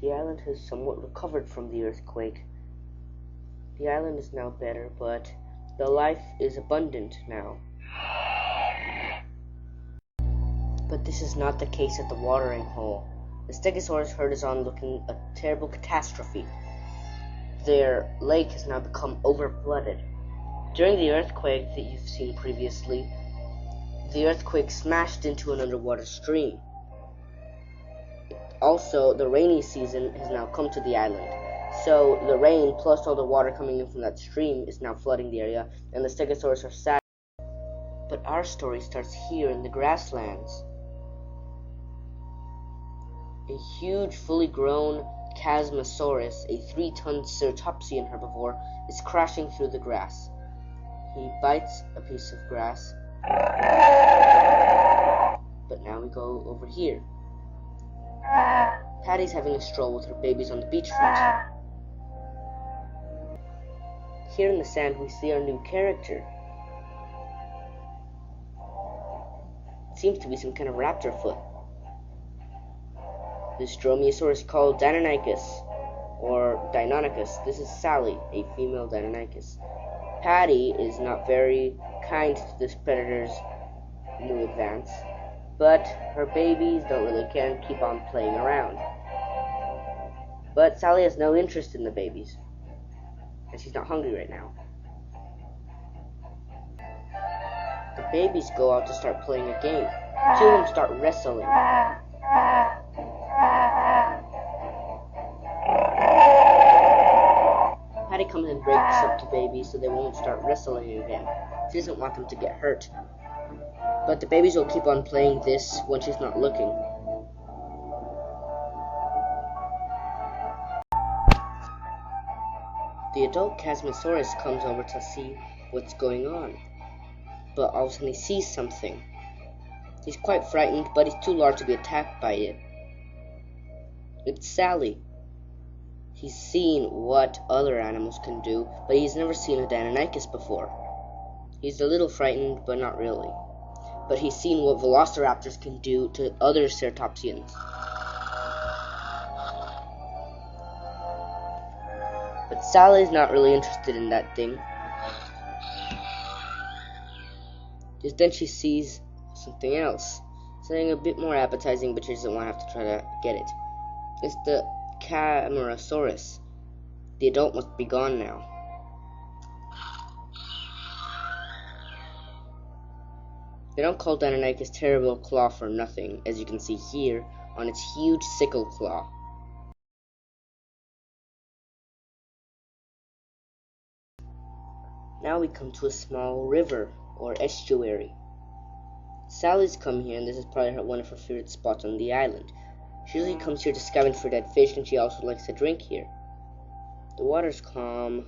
The island has somewhat recovered from the earthquake. The island is now better, but the life is abundant now. But this is not the case at the watering hole. The Stegosaurus herd is on looking a terrible catastrophe. Their lake has now become overflooded. During the earthquake that you've seen previously, the earthquake smashed into an underwater stream. Also, the rainy season has now come to the island. So the rain plus all the water coming in from that stream is now flooding the area, and the Stegosaurus are sad. But our story starts here in the grasslands. A huge, fully grown Chasmosaurus, a 3-ton ceratopsian herbivore, is crashing through the grass. He bites a piece of grass. But now we go over here. Patty's having a stroll with her babies on the beachfront. Here in the sand we see our new character. It seems to be some kind of raptor foot. This dromaeosaurus called Deinonychus, or Deinonychus. This is Sally, a female Deinonychus. Patty is not very kind to this predator's new advance, but her babies don't really care and keep on playing around. But Sally has no interest in the babies, and she's not hungry right now. The babies go out to start playing a game. 2 of them start wrestling. Patty comes and breaks up the babies so they won't start wrestling again. She doesn't want them to get hurt. But the babies will keep on playing this when she's not looking. The adult Chasmosaurus comes over to see what's going on. But all of a sudden he sees something. He's quite frightened, but he's too large to be attacked by it. It's Sally. He's seen what other animals can do, but he's never seen a Deinonychus before. He's a little frightened, but not really. But he's seen what velociraptors can do to other ceratopsians. But Sally's not really interested in that thing. Just then she sees something else. Something a bit more appetizing, but she doesn't want to have to try to get it. It's the Camarasaurus. The adult must be gone now. They don't call Deinonychus Terrible Claw for nothing, as you can see here on its huge sickle claw. Now we come to a small river, or estuary. Sally's come here, and this is probably one of her favorite spots on the island. She usually comes here to scavenge for dead fish, and she also likes to drink here. The water's calm,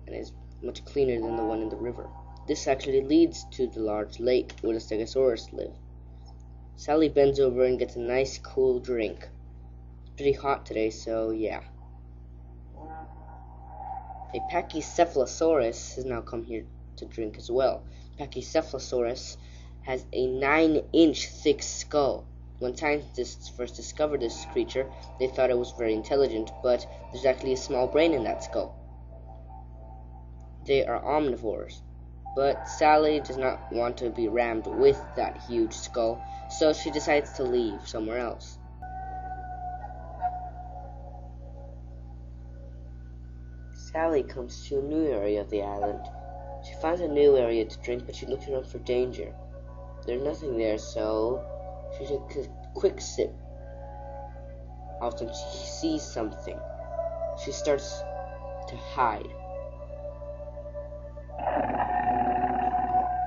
and is much cleaner than the one in the river. This actually leads to the large lake where the Stegosaurus live. Sally bends over and gets a nice cool drink. It's pretty hot today, so yeah. A Pachycephalosaurus has now come here to drink as well. Pachycephalosaurus has a 9-inch thick skull. When scientists first discovered this creature, they thought it was very intelligent, but there's actually a small brain in that skull. They are omnivores. But Sally does not want to be rammed with that huge skull, so she decides to leave somewhere else. Sally comes to a new area of the island. She finds a new area to drink, but she looks around for danger. There's nothing there, so she takes a quick sip. All of a sudden she sees something. She starts to hide.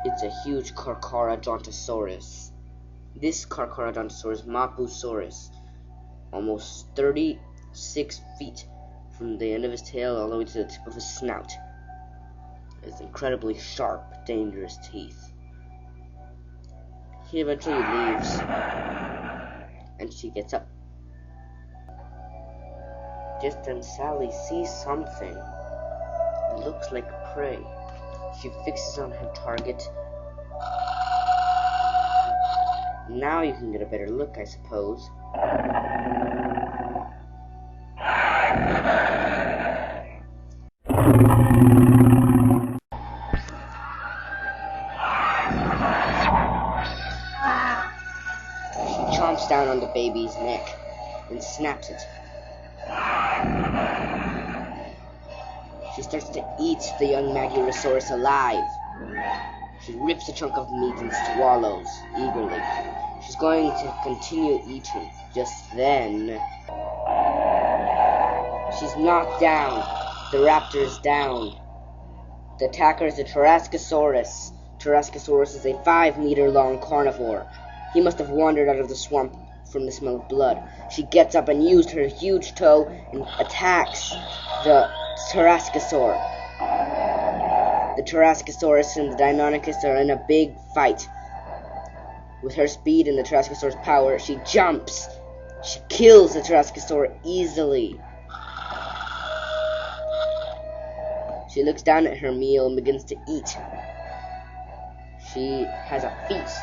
It's a huge Chracaters. This Chracaters, Mapusaurus, almost 36 feet from the end of his tail all the way to the tip of his snout. It's incredibly sharp, dangerous teeth. He eventually leaves, and she gets up. Just then Sally sees something. It looks like prey. She fixes on her target. Now you can get a better look, I suppose. She chomps down on the baby's neck and snaps it. She starts to eat the young Maggirosaurus alive. She rips a chunk of meat and swallows eagerly. She's going to continue eating. Just then, she's knocked down. The raptor is down. The attacker is a Chracaters. Chracaters is a 5-meter-long carnivore. He must have wandered out of the swamp from the smell of blood. She gets up and used her huge toe and attacks the Chracaters. The Chracaters and the Deinonychus are in a big fight. With her speed and the Chracaters' power, she jumps. She kills the Chracaters easily. She looks down at her meal and begins to eat. She has a feast.